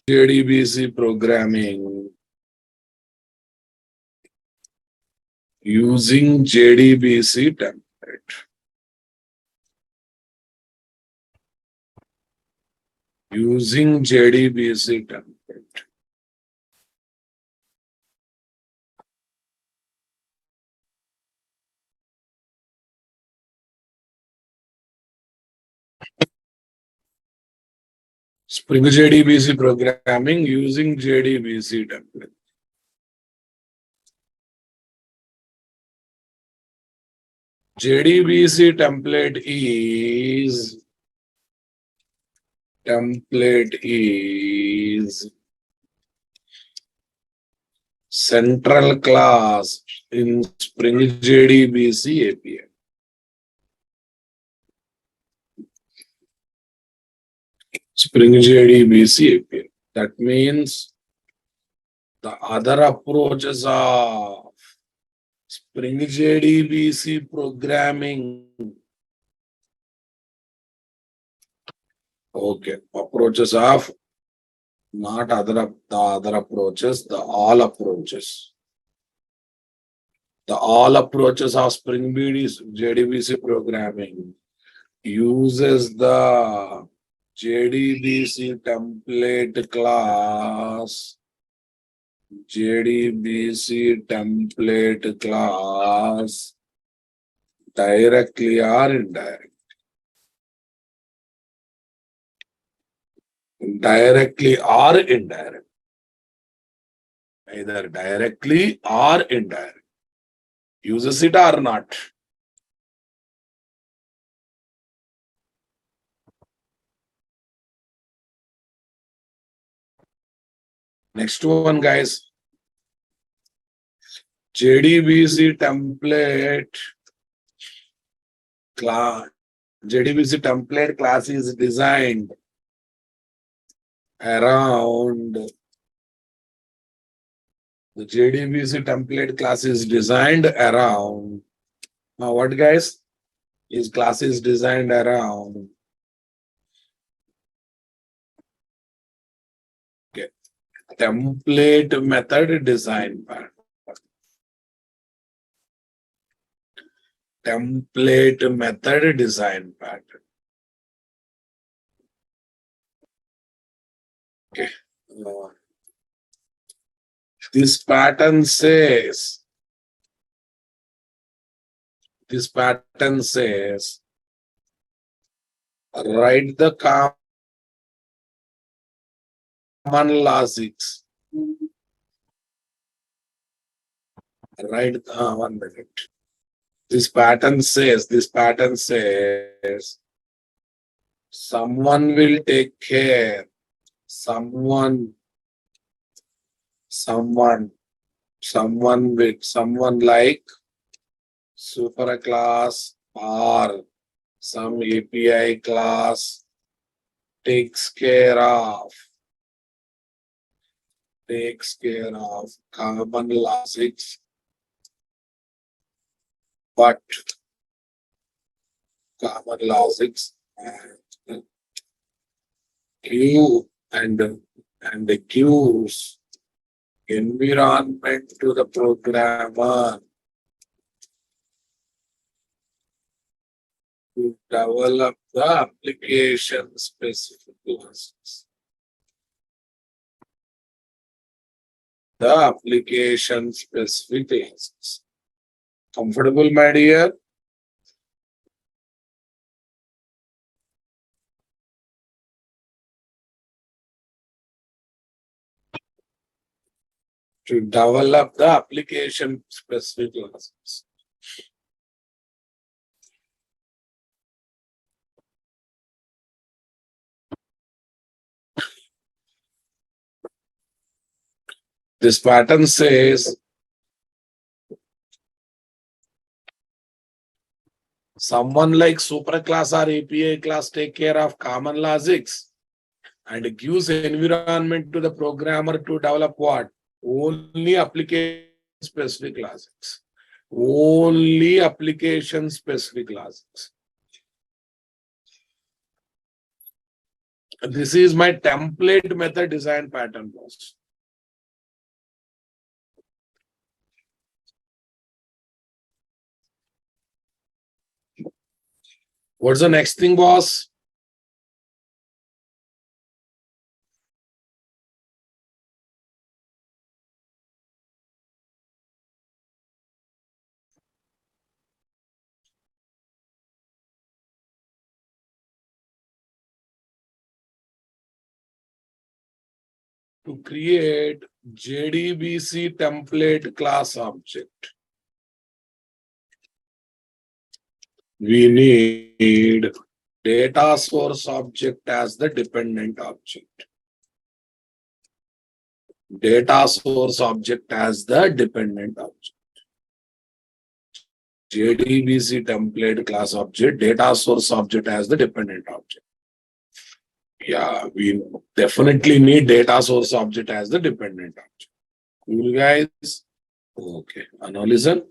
JDBC programming using JDBC template. Using JDBC template. Spring JDBC programming using JDBC template. JDBC template is central class in Spring JDBC API. Spring JDBC API. That means the other approaches of Spring JDBC programming. Okay, approaches of not the other approaches, the all approaches. The all approaches of Spring JDBC programming uses the JDBC template class. JDBC template class directly or indirectly. Directly or indirect. Either directly or indirect. Uses it or not. Next one, guys. JDBC template class. JDBC template class is designed around the JDBC template class is designed around. Now, what, guys? Is class is designed around. Okay. Template method design pattern. Template method design pattern. Okay. This pattern says, write the common logics. Write, 1 minute. This pattern says, someone will take care, someone like super class or some API class takes care of common logics, but common logics and queue and queues environment to the programmer to develop the application specific classes. The application specific classes. Comfortable, my dear? To develop the application specific classes. This pattern says someone like superclass or API class take care of common logics and gives environment to the programmer to develop what? Only application specific logics. Only application specific logics. This is my template method design pattern, boss. What's the next thing, boss? To create jdbc template class object, we need data source object as the dependent object. Data source object as the dependent object. jdbc template class object, data source object as the dependent object. Yeah, we definitely need data source object as the dependent object. Cool, guys? Okay, now listen.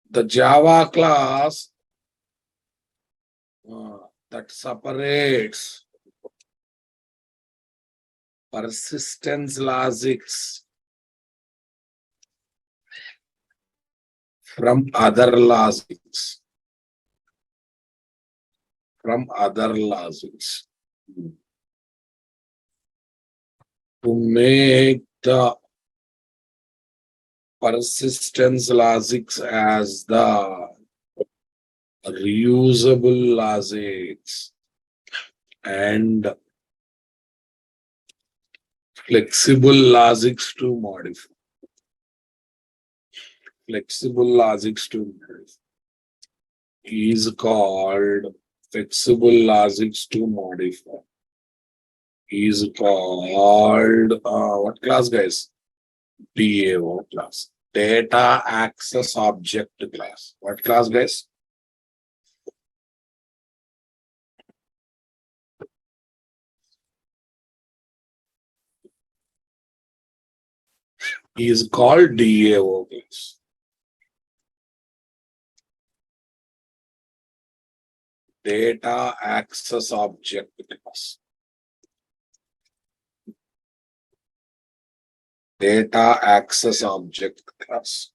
The Java class that separates persistence logics from other logics. To make the persistence logics as the reusable logics and flexible logics to modify. Flexible logics to modify is called flexible logics to modify. Is called what class, guys? DAO class. Data access object class. What class, guys? Is called DAO class. Data access object class. Data access object class.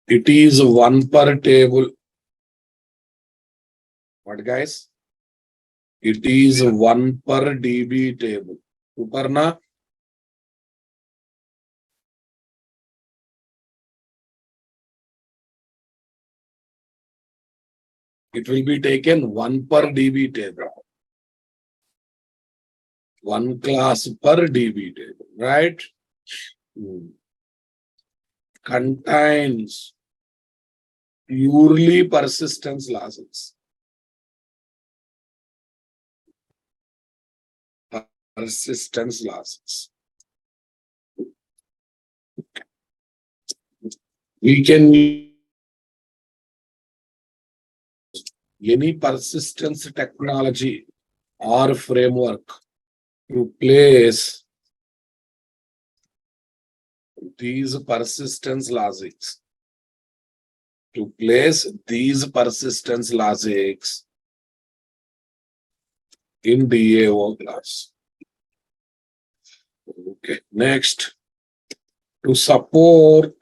It is one per table. What, guys? It is one per DB table. Uparna? It will be taken one per DB table. One class per DB table, right? Contains purely persistence logics. Persistence logics. We can use any persistence technology or framework to place these persistence logics. To place these persistence logics in DAO class. Okay, next, to support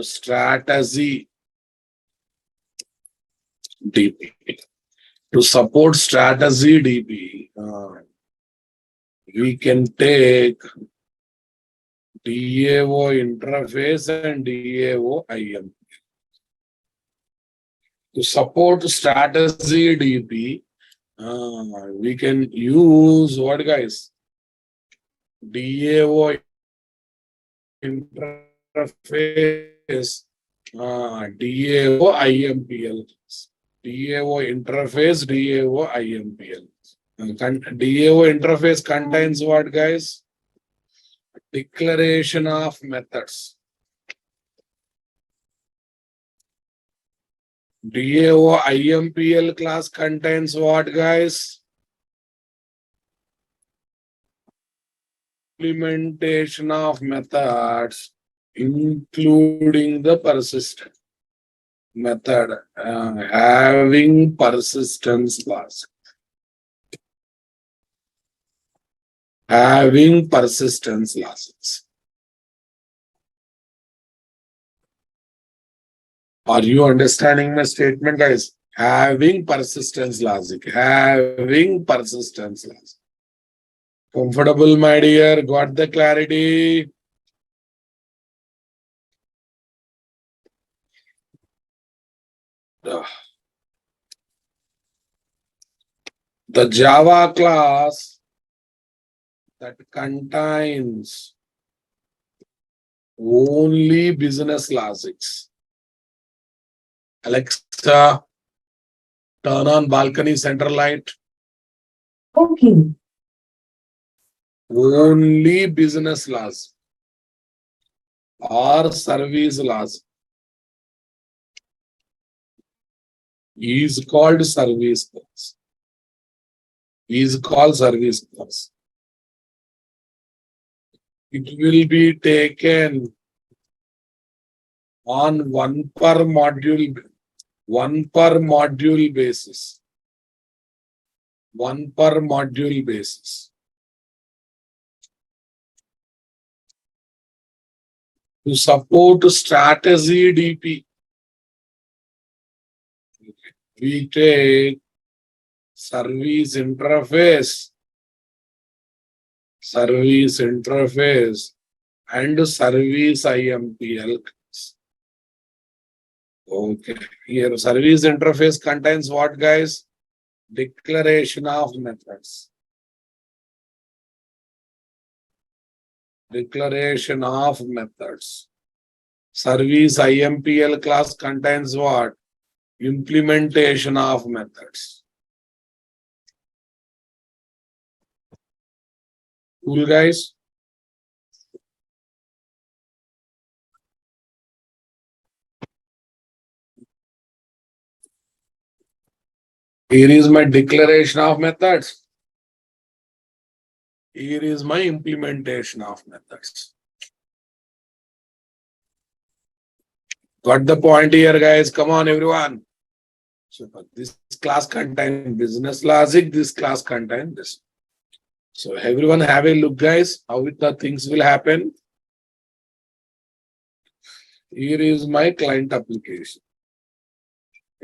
strategy DP. To support strategy DP, we can take DAO interface and DAO IM. To support strategy DP, we can use what, guys? DAO interface, DAO IMPL. DAO interface, DAO IMPL. DAO interface contains what, guys? Declaration of methods. DAO IMPL class contains what, guys? implementation of methods, including the persistent method, having persistence class. Having persistence losses. Are you understanding my statement, guys? Having persistence logic. Having persistence logic. Comfortable, my dear? Got the clarity? The Java class that contains only business logics. Alexa, turn on balcony center light. Okay. Only business laws or service laws is called service class. Is called service class. It will be taken on one per module basis. One per module basis. To support strategy DP, we take service interface, and service IMPL. Okay, here service interface contains what, guys? Declaration of methods. Declaration of methods. Service IMPL class contains what? Implementation of methods. Cool, guys? Here is my declaration of methods. Here is my implementation of methods. Got the point here, guys? Come on, everyone. So this class contains business logic. This class contains this. So everyone have a look, guys, how the things will happen. Here is my client application.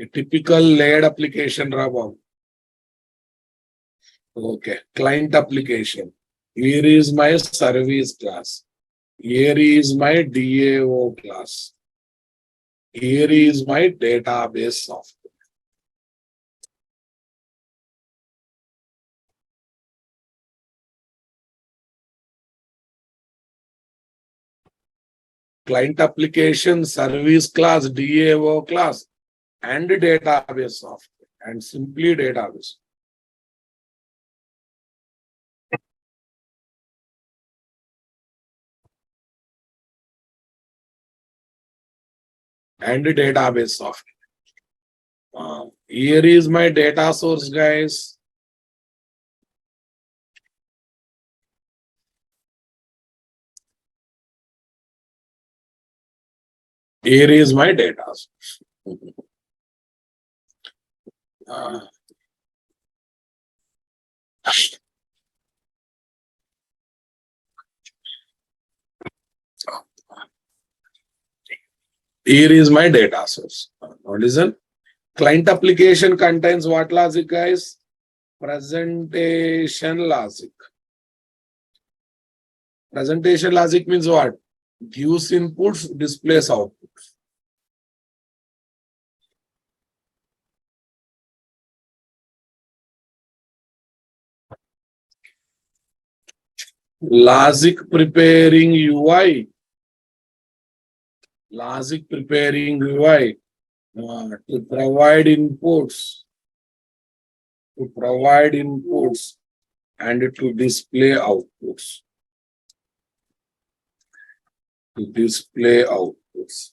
A typical layered application, Rabam. Okay, client application. Here is my service class. Here is my DAO class. Here is my database software. Client application, service class, DAO class, and database software, and simply database. And database software. Here is my data source, guys. Here is my data source. Here is my data source. Now listen. Client application contains what logic, guys? Presentation logic. Presentation logic means what? Gives inputs, displays outputs. Logic preparing UI. Logic preparing UI to provide inputs. To provide inputs and to display outputs. To display outputs.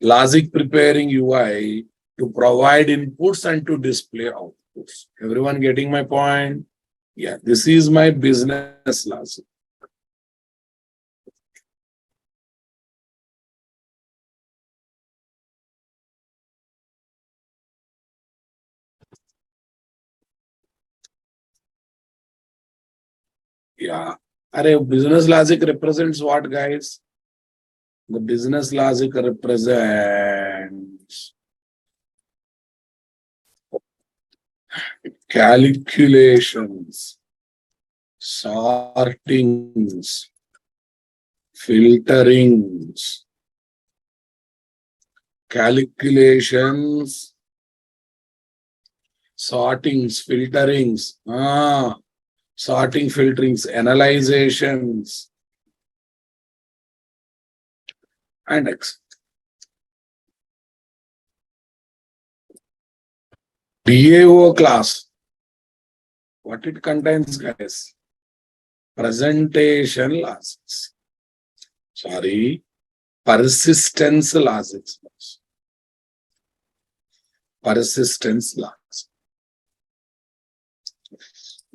Logic preparing UI to provide inputs and to display outputs. Everyone getting my point? Yeah, this is my business logic. Yeah. Array business logic represents what, guys? The business logic represents calculations, sortings, filterings, calculations, sortings, filterings, sorting, filterings, analyzations, and X. DAO class. What it contains, guys? Presentation logics. Sorry, persistence logics. Persistence logics.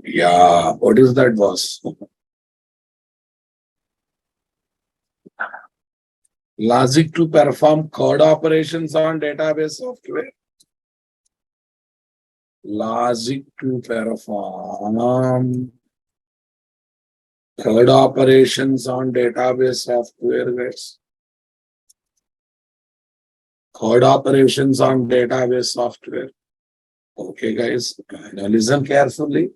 Yeah, what is that, boss? Logic to perform code operations on database software. Logic to perform code operations on database software, guys. Code operations on database software. Okay, guys, now listen carefully.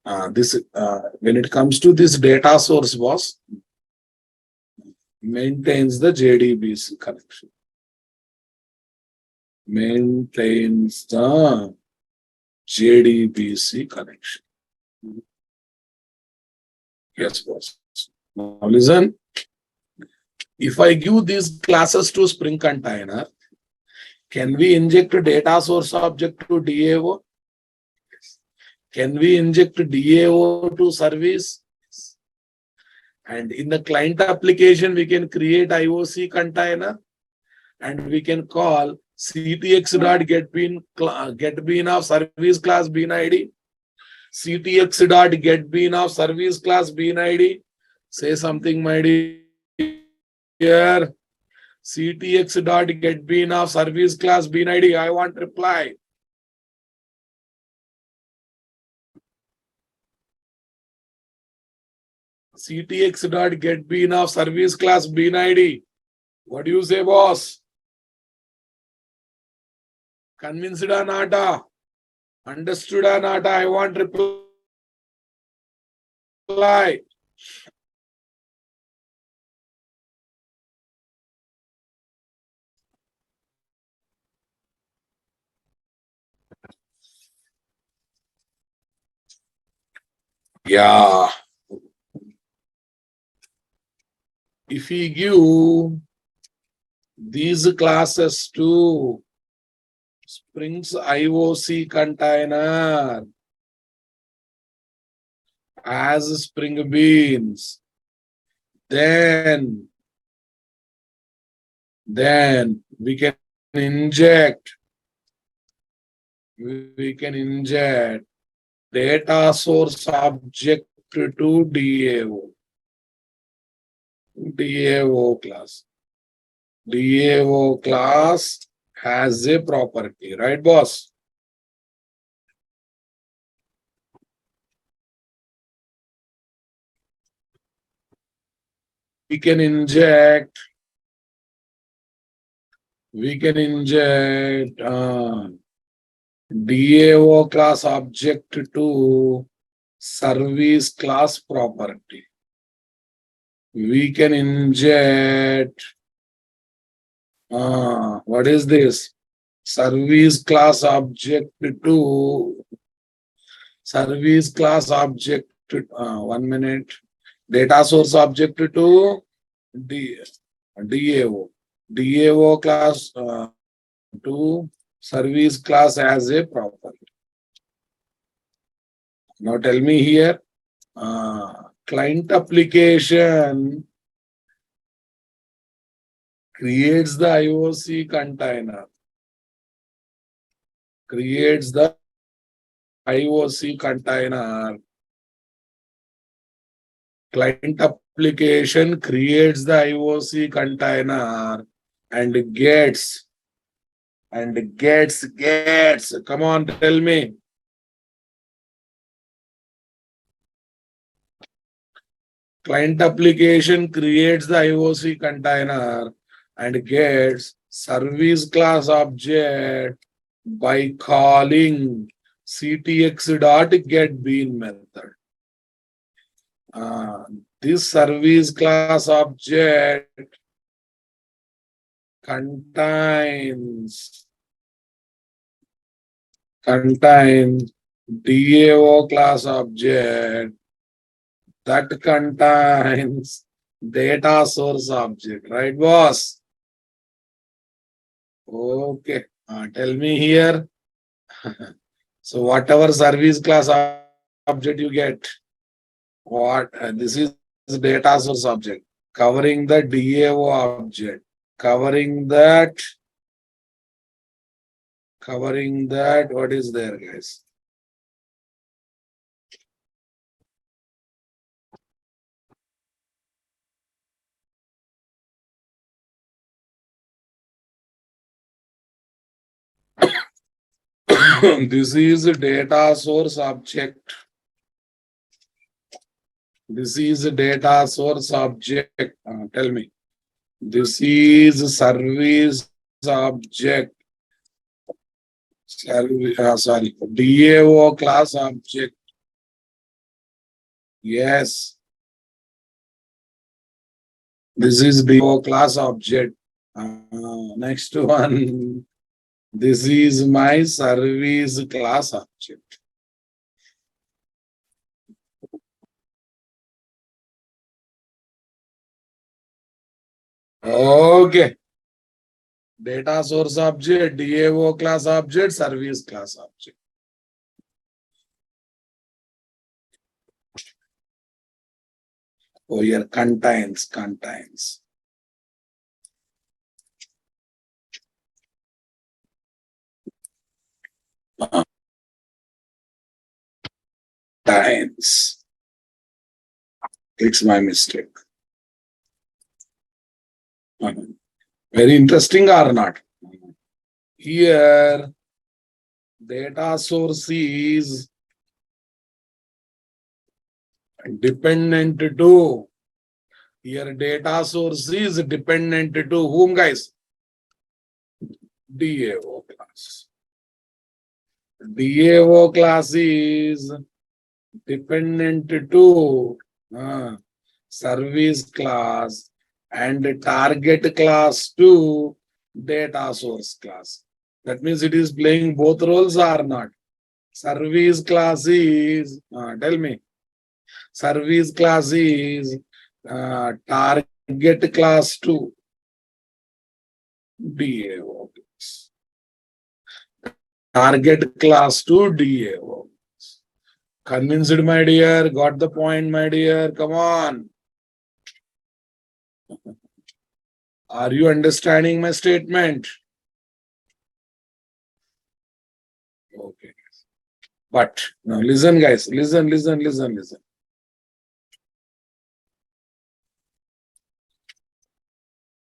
When it comes to this data source, boss, maintains the jdbc connection. Maintains the jdbc connection. Yes, boss. Now listen. If I give these classes to Spring container, can we inject a data source object to DAO? Can we inject DAO to service? And in the client application, we can create IOC container and we can call ctx.getBean of service class bean ID, ctx.getBean of service class bean ID. Say something, my dear. ctx.getBean of service class bean ID. I want reply. ctx.getBean of service class bean ID. What do you say, boss? Convinced or not? Understood or not? I want reply. Yeah. If we give these classes to Spring's IOC container as Spring Beans, then we can inject data source object to DAO class. DAO class has a property, right, boss? We can inject DAO class object to service class property. We can inject what is this? Service class object to service class object to 1 minute. Data source object to DAO. DAO class to service class as a property. Now tell me here, client application creates the IOC container. Creates the IOC container. Client application creates the IOC container and gets. Come on, tell me. Client application creates the IOC container and gets service class object by calling ctx.getBean method. This service class object contains DAO class object that contains data source object, right, boss? Okay, tell me here. So whatever service class object you get, this is data source object covering the DAO object, covering that, what is there, guys? This is data source object. This is data source object. Tell me. This is service object. Sorry, DAO class object. Yes. This is DAO class object. Next one. This is my service class object. Okay. Data source object, DAO class object, service class object. Oh, here contains. Contains. It's my mistake. Very interesting or not? Here, data source is dependent to. Here, data source is dependent to whom, guys? DAO class. DAO class is dependent to service class and target class to data source class. That means it is playing both roles or not? Service class is, tell me, service class is target class to DAO. Target class to DAO. Convinced, my dear? Got the point, my dear? Come on. Are you understanding my statement? Okay. But now listen, guys. Listen.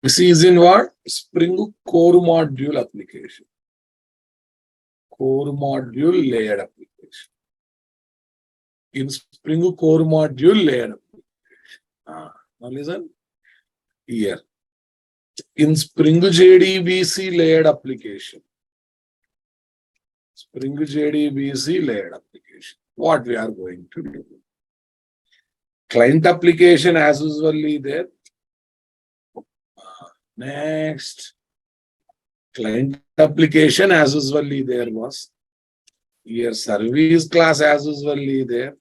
This is in what? Spring core module application. Core module layered application. In Spring core module layered application. Now listen here. In Spring jdbc layered application. Spring jdbc layered application. What we are going to do? Client application as usually there. Next. Client application as usually there was. Here service class as usually there.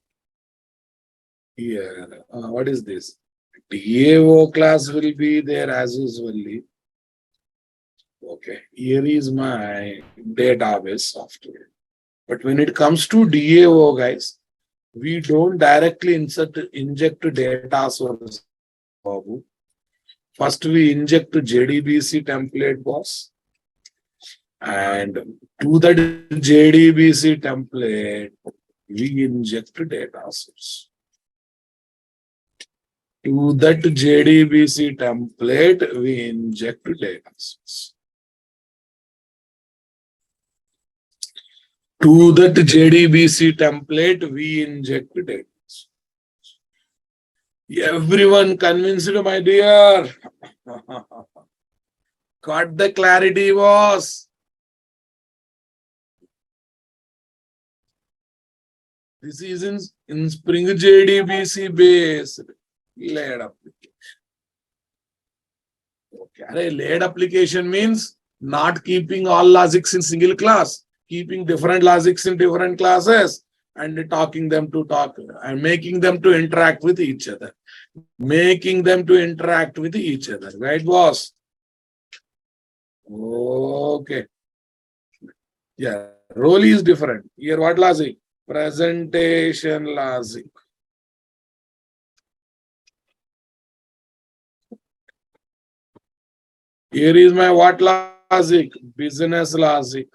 Here, what is this? DAO class will be there as usually. Okay, here is my database software. But when it comes to DAO, guys, we don't directly inject data source. First, we inject JDBC template, boss. And to that JDBC template, we inject data source. To that JDBC template, we inject data source. To that JDBC template, we inject data source. Everyone convinced, my dear? Got the clarity, boss? This is in Spring JDBC based layered application. Okay. Layered application means not keeping all logics in single class, keeping different logics in different classes and talking them to talk and making them to interact with each other. Making them to interact with each other. Right, boss? Okay. Yeah. Role is different. Here, what logic? Presentation logic. Here is my what logic? Business logic.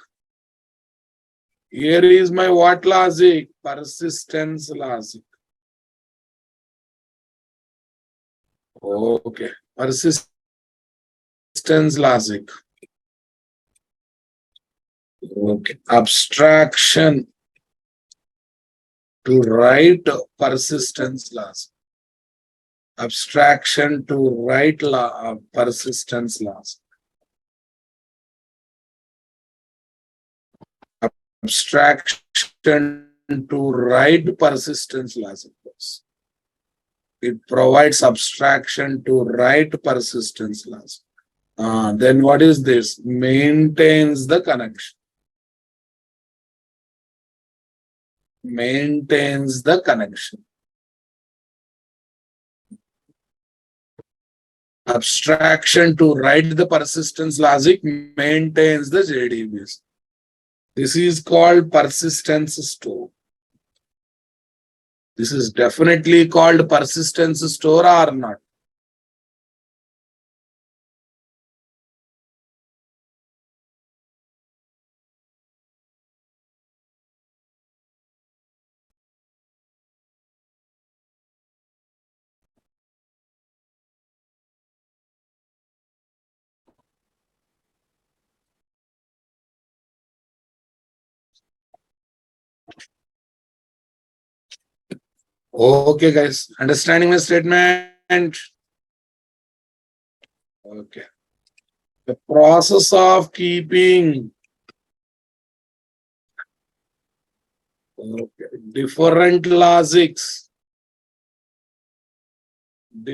Here is my what logic? Persistence logic. Okay. Persistence logic. Okay. Abstraction to write persistence logic. Abstraction to write persistence logic. Abstraction to write persistence logic. It provides abstraction to write persistence logic. Then what is this? Maintains the connection. Maintains the connection. Abstraction to write the persistence logic maintains the JDBC. This is called persistence store. This is definitely called persistence store or not? Okay, guys. Understanding my statement? Okay. The process of keeping different logics in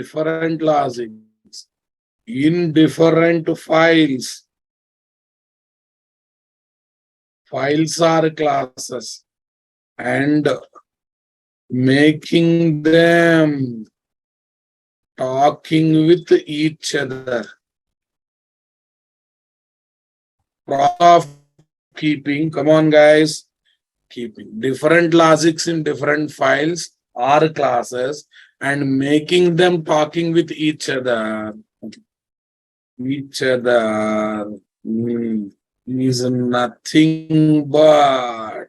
different files. Files are classes and making them talking with each other. Process of keeping, come on guys, keeping different logics in different files or classes and making them talking with each other. Is nothing but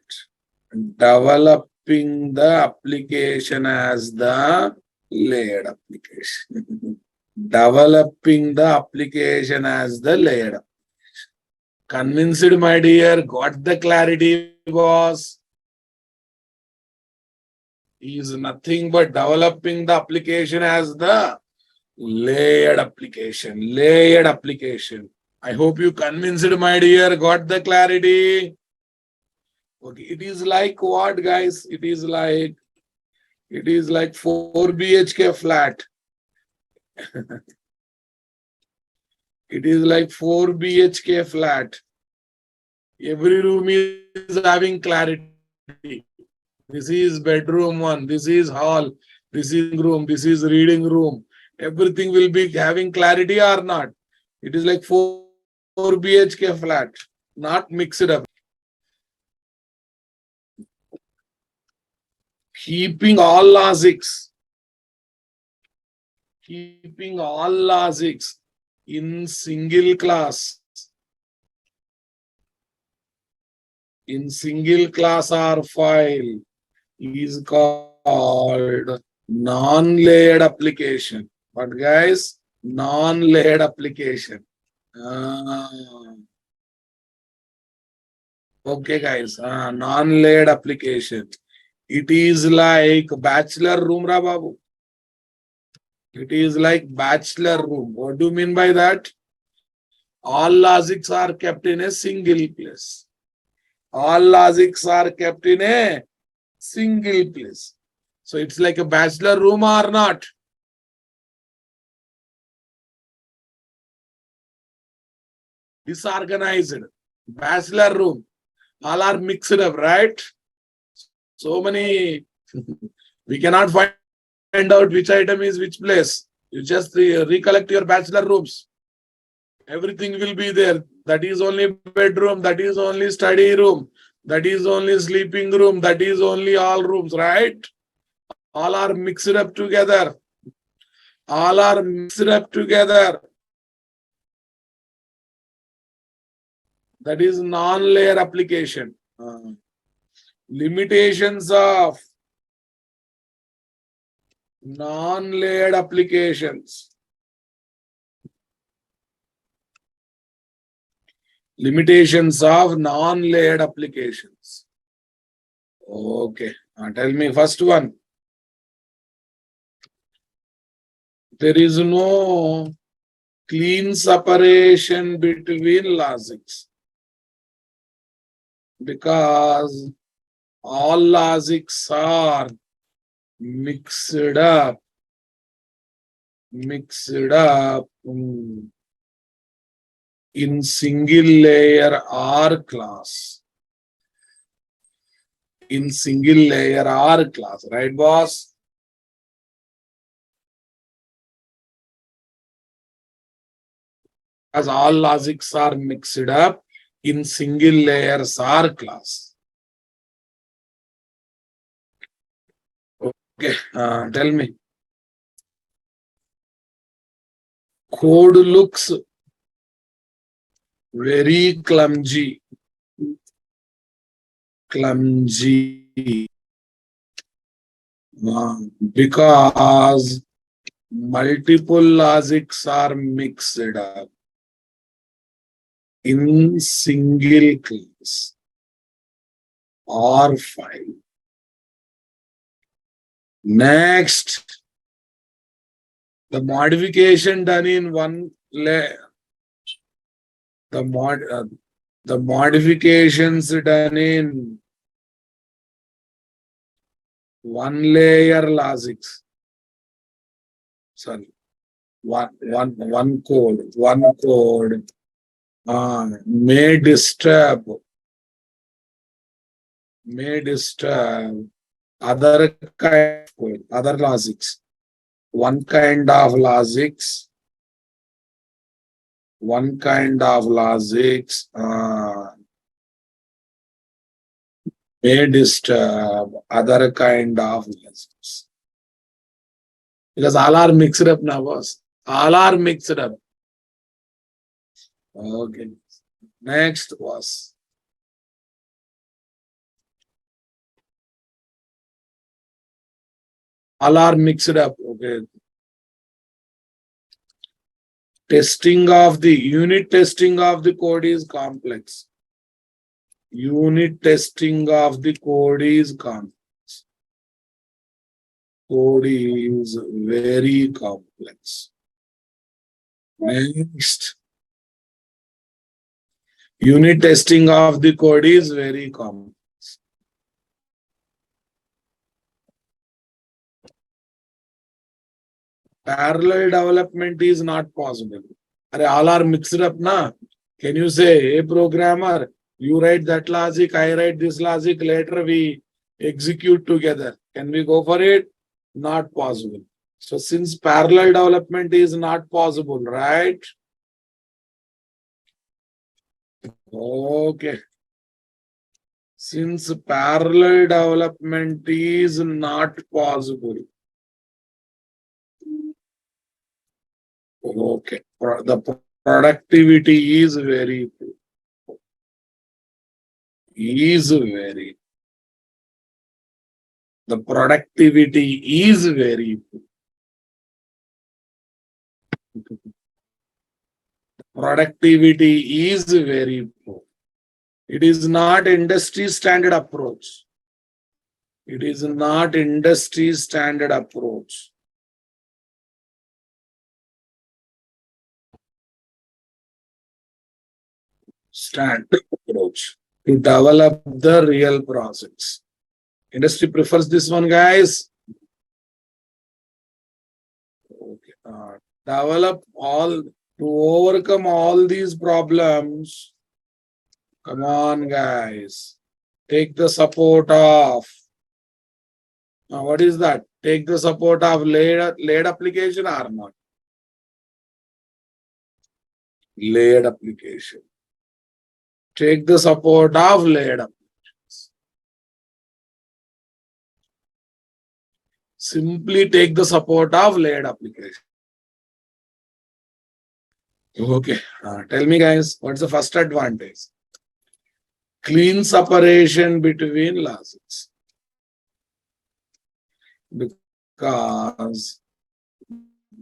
developing the application as the layered application. Developing the application as the layered application. Convinced, my dear? Got the clarity, boss? Is nothing but developing the application as the layered application. Layered application. I hope you convinced, my dear. Got the clarity? Okay. It is like what, guys? It is like 4 BHK flat. It is like 4 BHK flat. Every room is having clarity. This is bedroom 1. This is hall. This is room. This is reading room. Everything will be having clarity or not. It is like 4 BHK flat, not mixed up. Keeping all logics in single class in single class or file is called non-layered application. But guys, non-layered application. Ah, okay, guys, non-layered application. It is like bachelor room, ra babu. It is like bachelor room. What do you mean by that? All logics are kept in a single place. All logics are kept in a single place. So it's like a bachelor room or not? Disorganized. Bachelor room. All are mixed up, right? So many. We cannot find out which item is which place. You just recollect your bachelor rooms. Everything will be there. That is only bedroom. That is only study room. That is only sleeping room. That is only all rooms, right? All are mixed up together. All are mixed up together. That is non-layer application. Limitations of non-layered applications. Limitations of non-layered applications. Okay. Tell me first one. There is no clean separation between logics because all logics are mixed up in single layer R class. In single layer R class, right, boss? As all logics are mixed up in single layers R class. Okay, tell me. Code looks very clumsy. Because multiple logics are mixed up in single class or file. Next, the modification done in one layer. The modifications done in one layer logics. Sorry, one code may disturb other kind of code, other logics. One kind of logics may disturb other kind of logics. Because all are mixed up now, boss. All are mixed up. Okay. Next was all are mixed up. Okay. Unit testing of the code is complex. Unit testing of the code is complex. Code is very complex. Next. Unit testing of the code is very complex. Parallel development is not possible. All are mixed up, na? Can you say, hey programmer, you write that logic, I write this logic, later we execute together. Can we go for it? Not possible. So since parallel development is not possible, right? Okay. Since parallel development is not possible. Okay. The productivity is very is very. The productivity is very. Productivity is very poor. It is not industry standard approach. It is not industry standard approach. Standard approach to develop the real process. Industry prefers this one, guys. Okay. Develop all to overcome all these problems. Come on, guys. Take the support of. Now, what is that? Take the support of layered application or not? Layered application. Take the support of layered applications. Simply take the support of layered application. Okay. Tell me, guys, what's the first advantage? Clean separation between logics. Because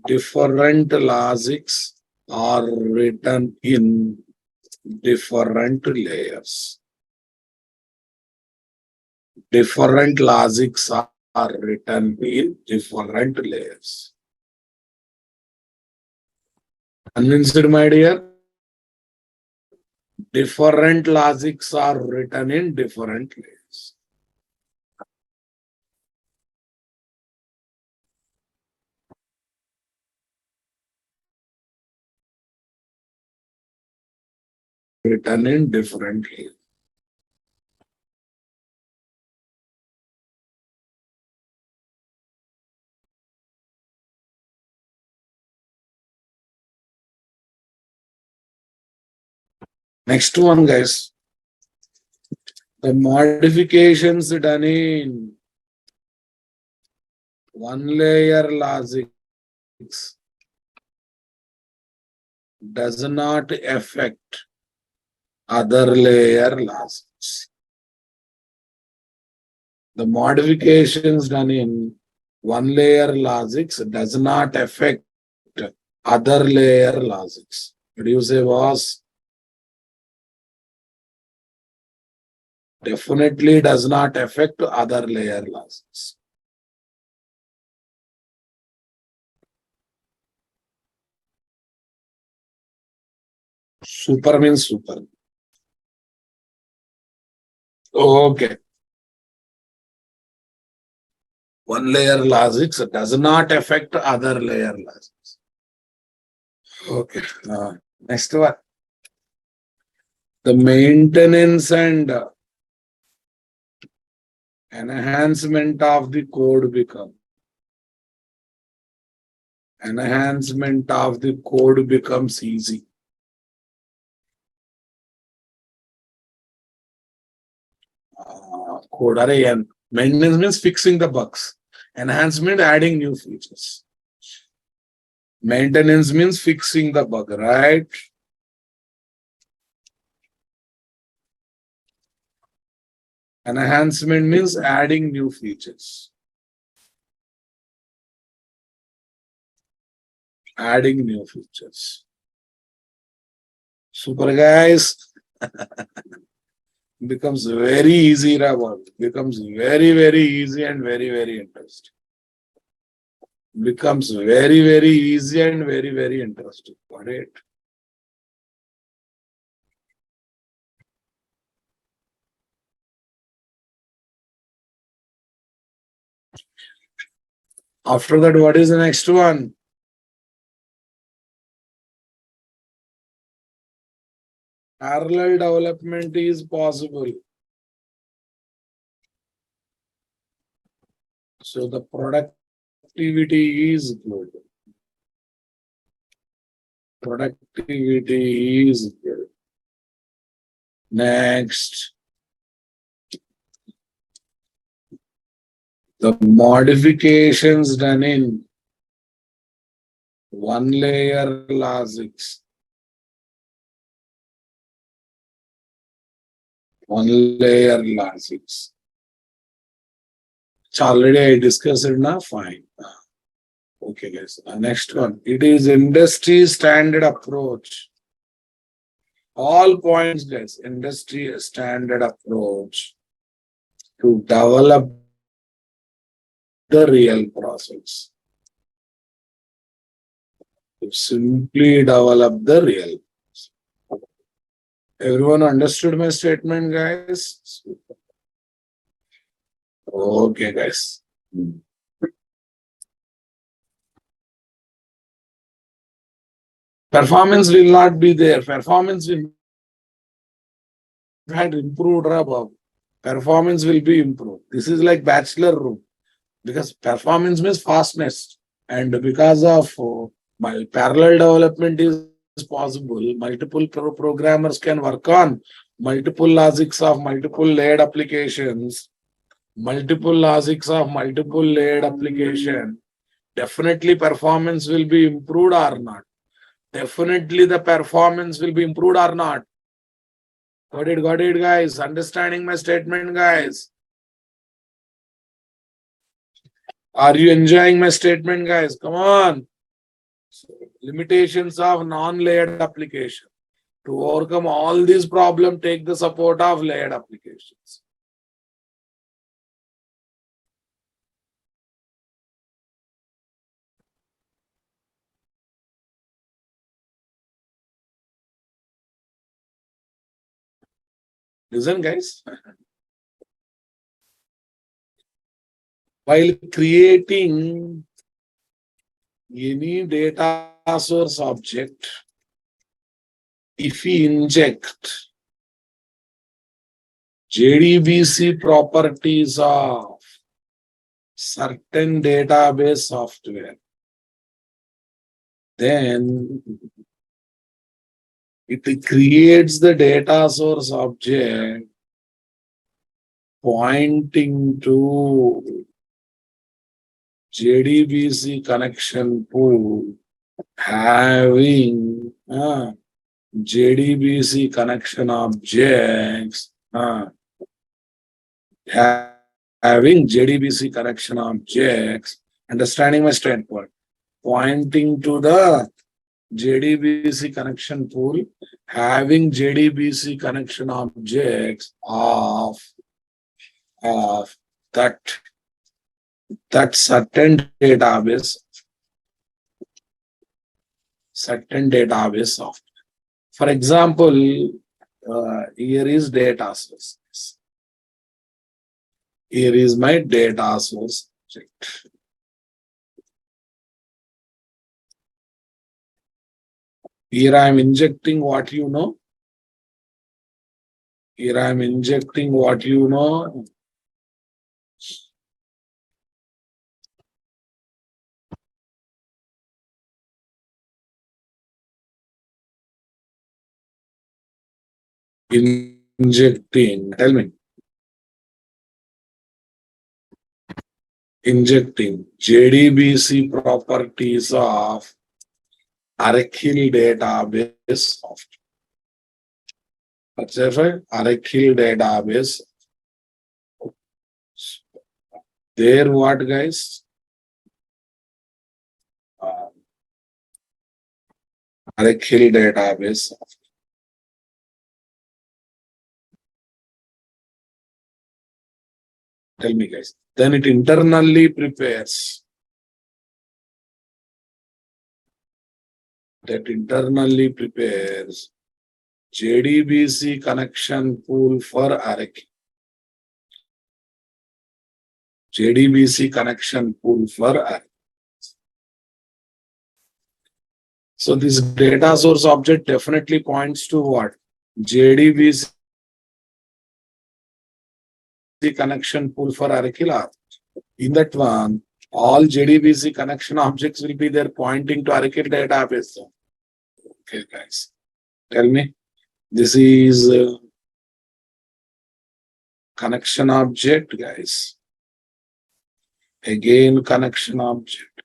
different logics are written in different layers. Different logics are written in different layers. Convinced, my dear? Different logics are written in different layers. Written in different layers. Next one, guys. The modifications done in one layer logics does not affect other layer logics. The modifications done in one layer logics does not affect other layer logics. What do you say, boss? Definitely does not affect other layer logics. Super means super. Okay. One layer logics does not affect other layer logics. Okay. Next one. The maintenance and enhancement of the code becomes easy. Maintenance means fixing the bugs. Enhancement, adding new features. Maintenance means fixing the bug, right? Enhancement means adding new features. Adding new features. Super, guys. Becomes very easy, Raval. Becomes very, very easy and very, very interesting. Becomes very, very easy and very, very interesting. Got it? After that, what is the next one? Parallel development is possible. So the productivity is good. Productivity is good. Next, the modifications done in one layer logics One layer logics. It's already I discussed it now. Fine. Okay, guys. Next one. It is industry standard approach. All points, guys. Industry standard approach to develop the real process. To simply develop the real. Everyone understood my statement, guys? Okay, guys. Performance will not be there. Performance will had improved, Bob. Performance will be improved. This is like bachelor room because performance means fastness, and because of my parallel development is possible, multiple programmers can work on multiple logics of multiple layered applications, Definitely performance will be improved or not. Definitely the performance will be improved or not. Got it, guys. Understanding my statement, guys. Are you enjoying my statement, guys? Come on. So, limitations of non-layered application. To overcome all these problems, take the support of layered applications. Listen, guys. While creating any data source object, if we inject JDBC properties of certain database software, then it creates the data source object pointing to JDBC connection pool having JDBC connection objects having JDBC connection objects, understanding my standpoint, pointing to the JDBC connection pool having JDBC connection objects of that certain database software. For example, here is data source. Here is my data source object. Here I am injecting what you know. Here I am injecting what you know. Injecting, tell me. Injecting JDBC properties of Oracle database software. Oracle database. There what, guys? Oracle database software. Tell me, guys. Then it internally prepares. JDBC connection pool for Oracle. JDBC connection pool for Oracle. So this data source object definitely points to what? JDBC connection pool for Oracle. In that one, all JDBC connection objects will be there pointing to Oracle database. Okay, guys. Tell me. This is connection object, guys. Again connection object.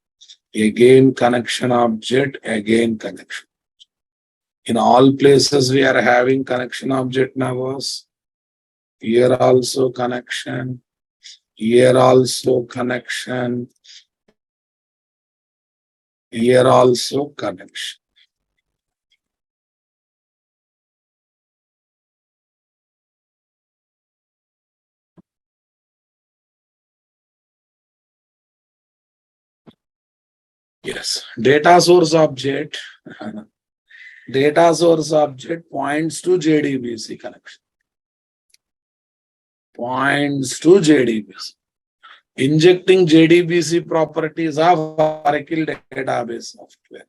Again connection object. Again connection. In all places we are having connection object now. Here also connection. Here also connection. Here also connection. Yes, data source object. Data source object points to JDBC connection. Points to JDBC. Injecting JDBC properties of Oracle database software.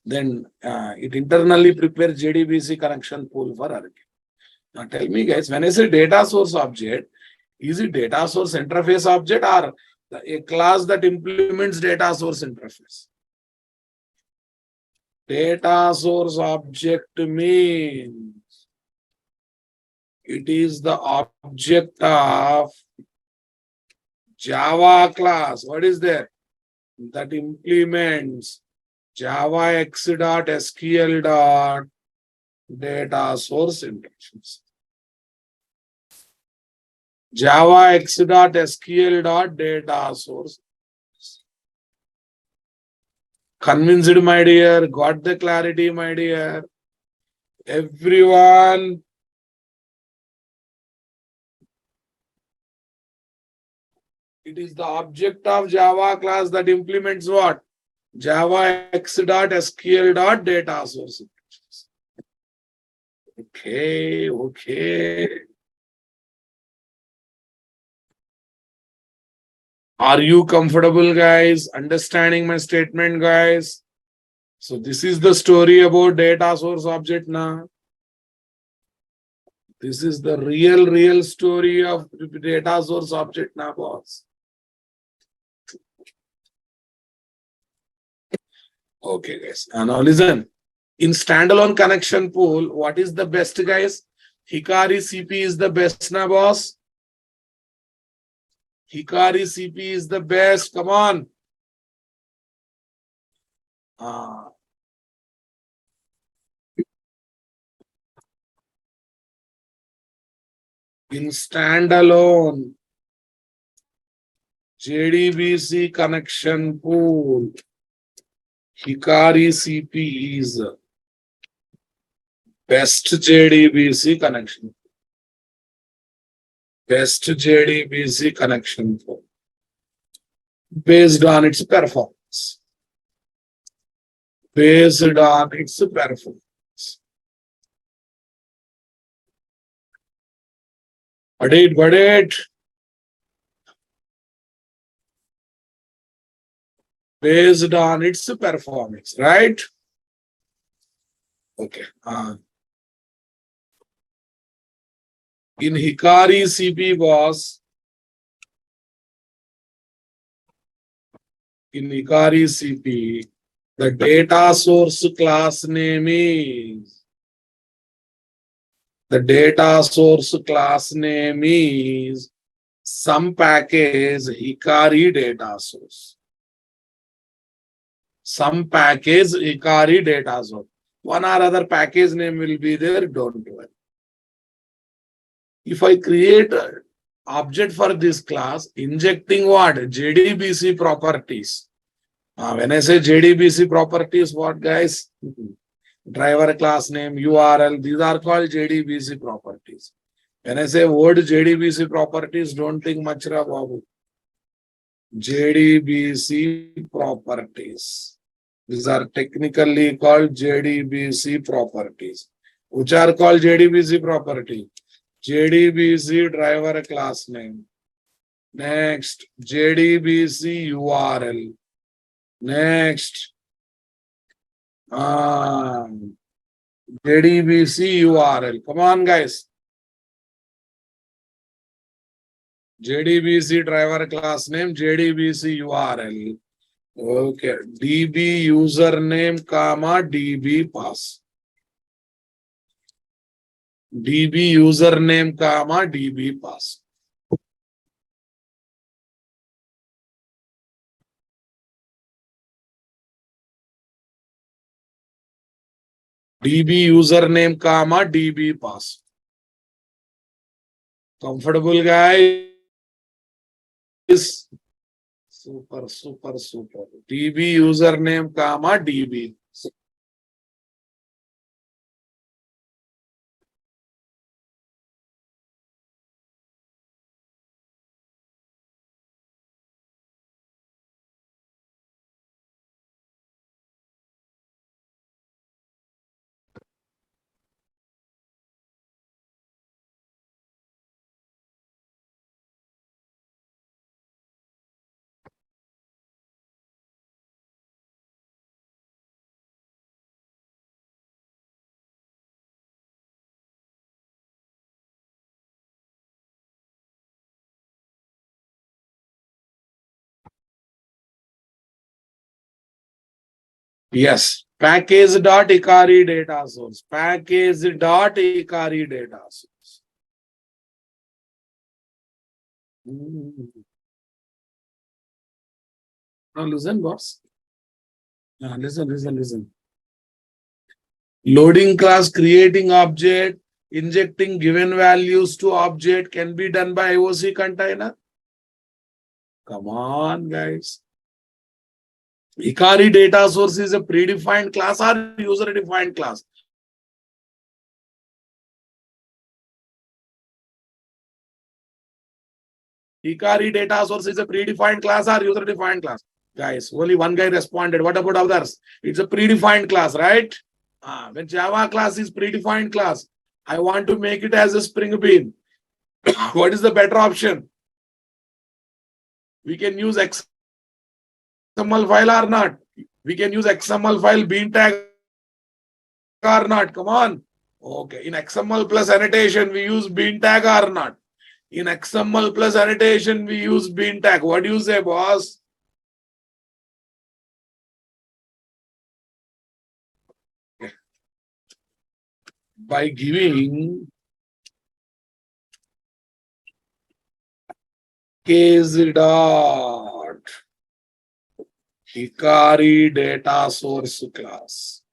Then it internally prepares JDBC connection pool for Oracle. Now tell me guys, when I say data source object, is it data source interface object or a class that implements data source interface? Data source object means it is the object of Java class. What is there? That implements javax.sql. Data source interface. javax.sql. Data source. Convinced, my dear? Got the clarity, my dear? Everyone? It is the object of Java class that implements what? javax.sql. Data source. Okay. Are you comfortable, guys? Understanding my statement, guys? So this is the story about data source object now. This is the real story of data source object now, boss. Okay, guys. And now listen. In standalone connection pool, what is the best, guys? Hikari CP is the best now, boss. Hikari CP is the best. Come on. In standalone JDBC connection pool, Hikari CP is best JDBC connection. Best JDBC connection pool based on its performance. Based on its performance. Got it. Based on its performance, right? Okay. In Hikari CP was in Hikari CP, the data source class name is some package Hikari data source. Some package Hikari data source. One or other package name will be there, don't worry. If I create an object for this class, injecting what? JDBC properties. When I say JDBC properties, what guys? Driver class name, URL, these are called JDBC properties. When I say word JDBC properties, don't think much about it. JDBC properties. These are technically called JDBC properties. Which are called JDBC property? JDBC driver class name. Next, JDBC URL. Next, JDBC URL. Come on, guys. JDBC driver class name, JDBC URL. Okay. DB username, comma, DB pass. DB username, comma, DB pass. DB username, comma, DB pass. Comfortable, guys? Super, super, super. DB username, comma, DB. Yes, package.ikari data source. Package.ikari data source. Now listen, boss. Now listen. Loading class, creating object, injecting given values to object can be done by IOC container. Come on, guys. Ikari data source is a predefined class or user-defined class. Ikari data source is a predefined class or user-defined class. Guys, only one guy responded. What about others? It's a predefined class, right? When Java class is predefined class, I want to make it as a Spring Bean. What is the better option? We can use XML file or not. We can use XML file bean tag or not. Come on. Okay. In XML plus annotation, we use bean tag or not. In XML plus annotation, we use bean tag. What do you say, boss? By giving case dot Hikari data source class.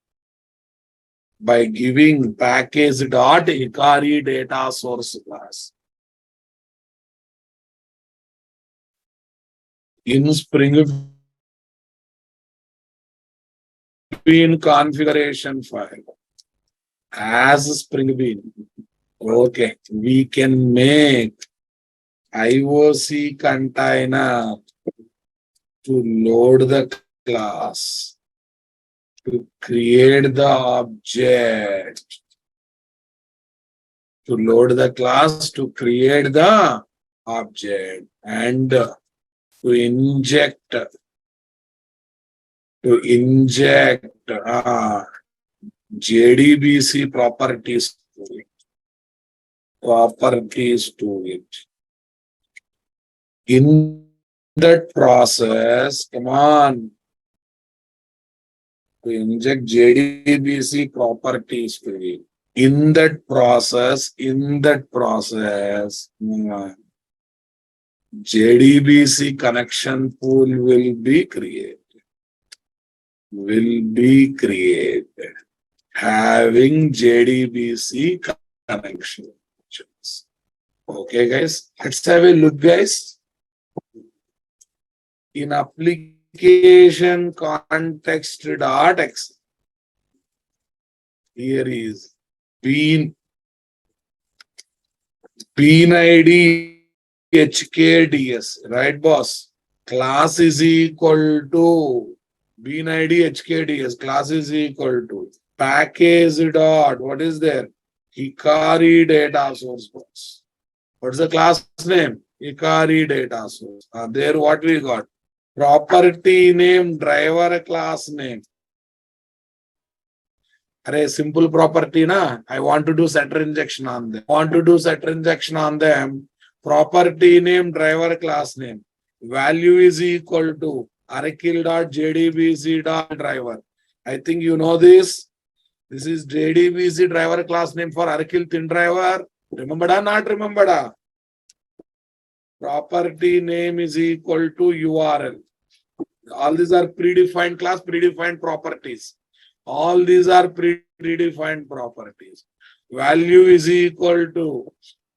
By giving package dot Hikari data source class. In Spring Bean configuration file as Spring Bean. Okay, we can make IOC container to load the class, to create the object, to load the class, to create the object, and to inject JDBC properties to it. In that process, come on, to inject JDBC properties to it. In that process, JDBC connection pool will be created. Having JDBC connections. Okay, guys. Let's have a look, guys. In application context.x, here is bean ID HKDS, right, boss? Class is equal to bean ID HKDS. Class is equal to package dot. What is there? Hikari data source, boss. What's the class name? Hikari data source. There, what we got? Property name, driver class name. Array, simple property, na? I want to do setter injection on them. Property name, driver class name. Value is equal to arkil.jdbc.driver. I think you know this. This is JDBC driver class name for Arkil thin driver. Remember or not remember? Property name is equal to URL. All these are predefined class, predefined properties. All these are predefined properties. Value is equal to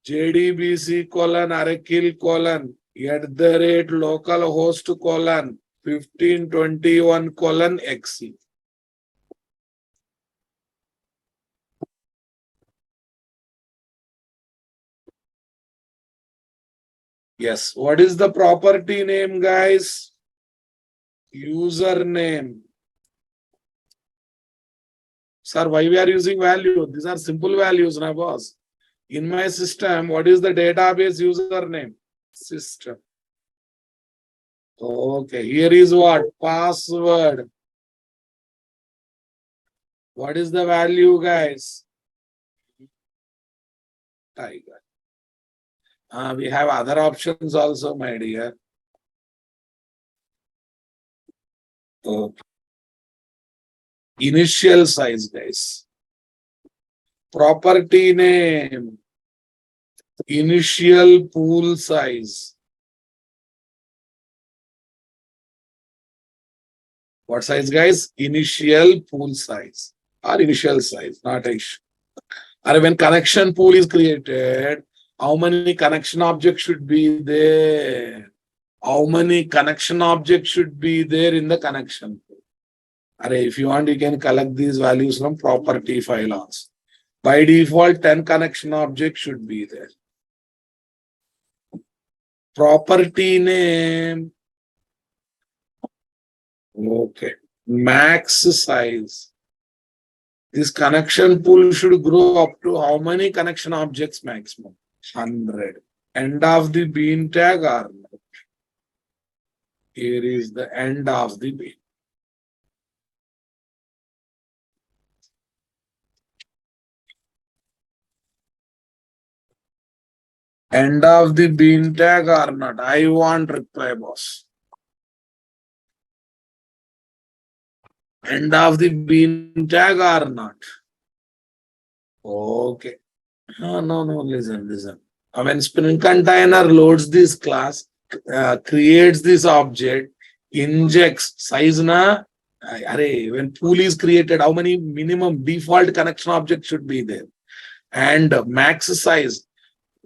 jdbc colon arakil colon @localhost colon 1521 colon xc. Yes, what is the property name, guys? Username. Sir, why we are using value? These are simple values, na boss. In my system, what is the database username? System. Okay, here is what? Password. What is the value, guys? Tiger. We have other options also, my dear. Okay. Initial size, guys. Property name. Initial pool size. What size, guys? Initial pool size or initial size, not a issue. Or when connection pool is created, how many connection objects should be there? How many connection objects should be there in the connection pool? Or if you want, you can collect these values from property file also. By default, 10 connection objects should be there. Property name. Okay. Max size. This connection pool should grow up to how many connection objects maximum? 100. End of the bean tag or not? Here is the end of the bean. End of the bean tag or not? I want reply, boss. End of the bean tag or not? Okay. No, listen. When Spring Container loads this class, creates this object, injects size na. When pool is created, how many minimum default connection objects should be there? And max size.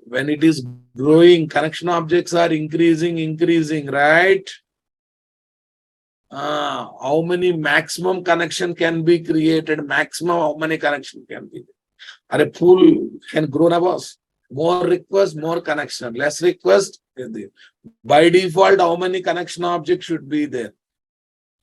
When it is growing, connection objects are increasing, right? How many maximum connection can be created? Maximum how many connection can be there? A pool can grow na boss. More request, more connection. Less request. By default, how many connection objects should be there?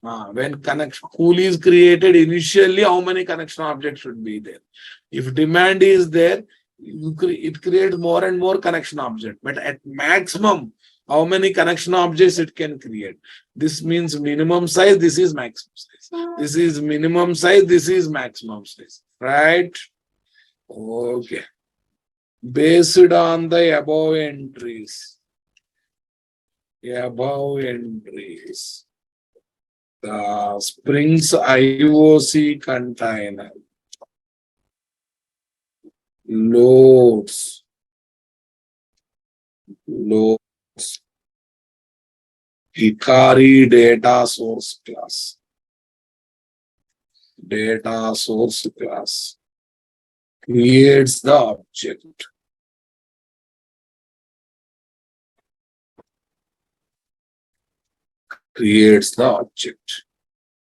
When connection pool is created, initially how many connection objects should be there? If demand is there, it creates more and more connection object. But at maximum, how many connection objects it can create? This means minimum size, this is maximum size. This is minimum size, this is maximum size. Right? Okay. Based on the above entries. The Springs IOC container loads Hikari data source class. Data source class creates the object.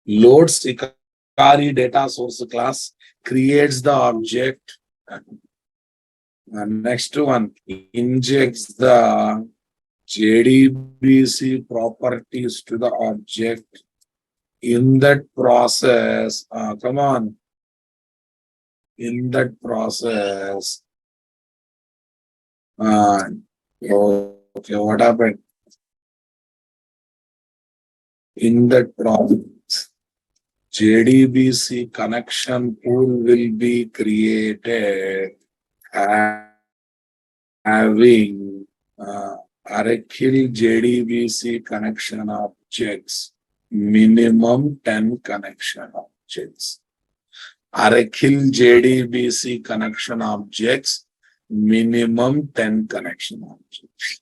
Loads Hikari data source class, creates the object. And next one, injects the jdbc properties to the object. In that process, in that process, okay, what happened? In that process, jdbc connection pool will be created having Aracle jdbc connection objects, minimum 10 connection objects. Aracle jdbc connection objects, minimum 10 connection objects.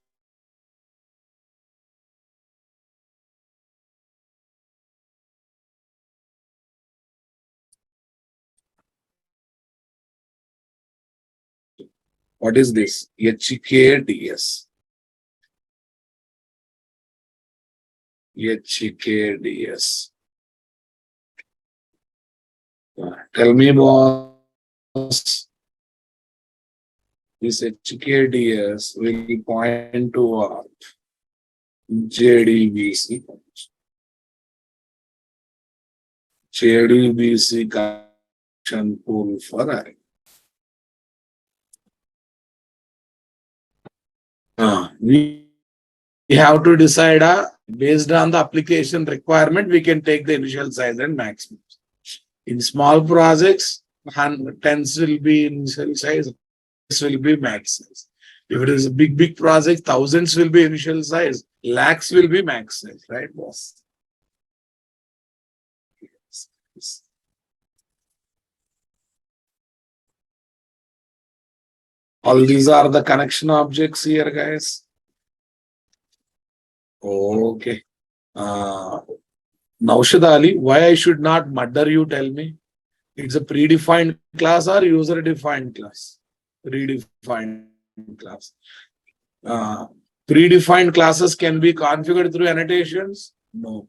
What is this? HKDS. HKDS. Tell me, boss. This HKDS will point to what? JDBC. JDBC connection pool for array. We have to decide based on the application requirement, we can take the initial size and maximum. In small projects, tens will be initial size, this will be max size. If it is a big project, thousands will be initial size, lakhs will be max size, right, boss? Yes. All these are the connection objects here, guys. Okay. Naushad Ali, why I should not murder you, tell me? It's a predefined class or user-defined class? Predefined class. Predefined classes can be configured through annotations? No.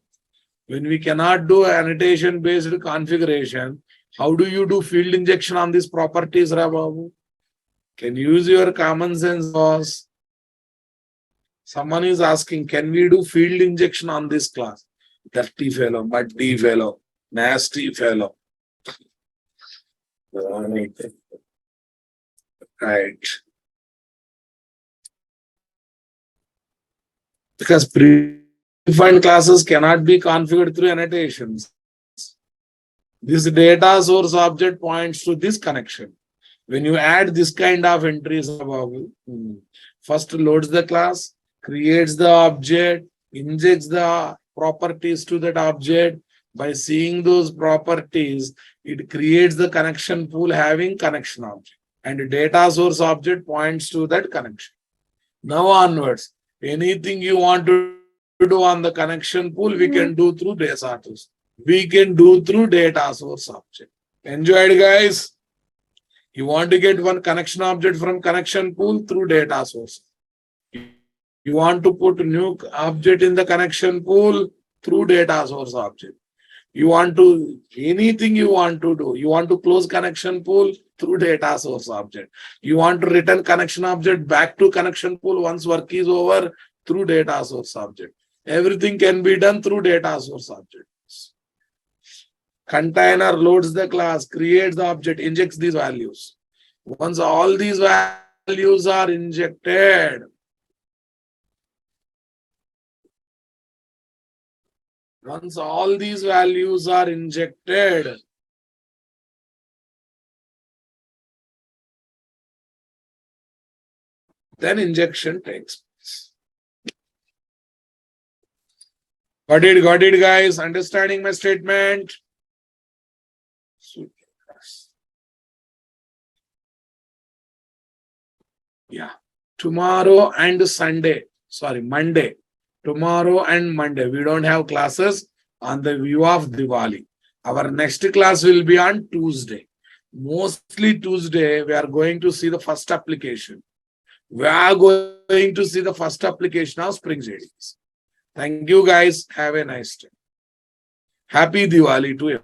When we cannot do annotation-based configuration, how do you do field injection on these properties, Rababu? Can you use your common sense, boss? Someone is asking, can we do field injection on this class? Dirty fellow, muddy fellow, nasty fellow. Right. Because predefined classes cannot be configured through annotations. This data source object points to this connection. When you add this kind of entries, first loads the class, creates the object, injects the properties to that object. By seeing those properties, it creates the connection pool having connection object. And the data source object points to that connection. Now onwards, anything you want to do on the connection pool, we can do through data source. We can do through data source object. Enjoyed, guys? You want to get one connection object from connection pool through data source. You want to put new object in the connection pool through data source object. You want to, anything you want to do. You want to close connection pool through data source object. You want to return connection object back to connection pool once work is over through data source object. Everything can be done through data source object. Container loads the class, creates the object, injects these values. Once all these values are injected, then injection takes place. Got it, guys? Understanding my statement? Yeah. Tomorrow and Monday. Tomorrow and Monday, we don't have classes on the view of Diwali. Our next class will be on Tuesday. Mostly Tuesday, we are going to see the first application. We are going to see the first application of Spring JDBC. Thank you, guys. Have a nice day. Happy Diwali to you.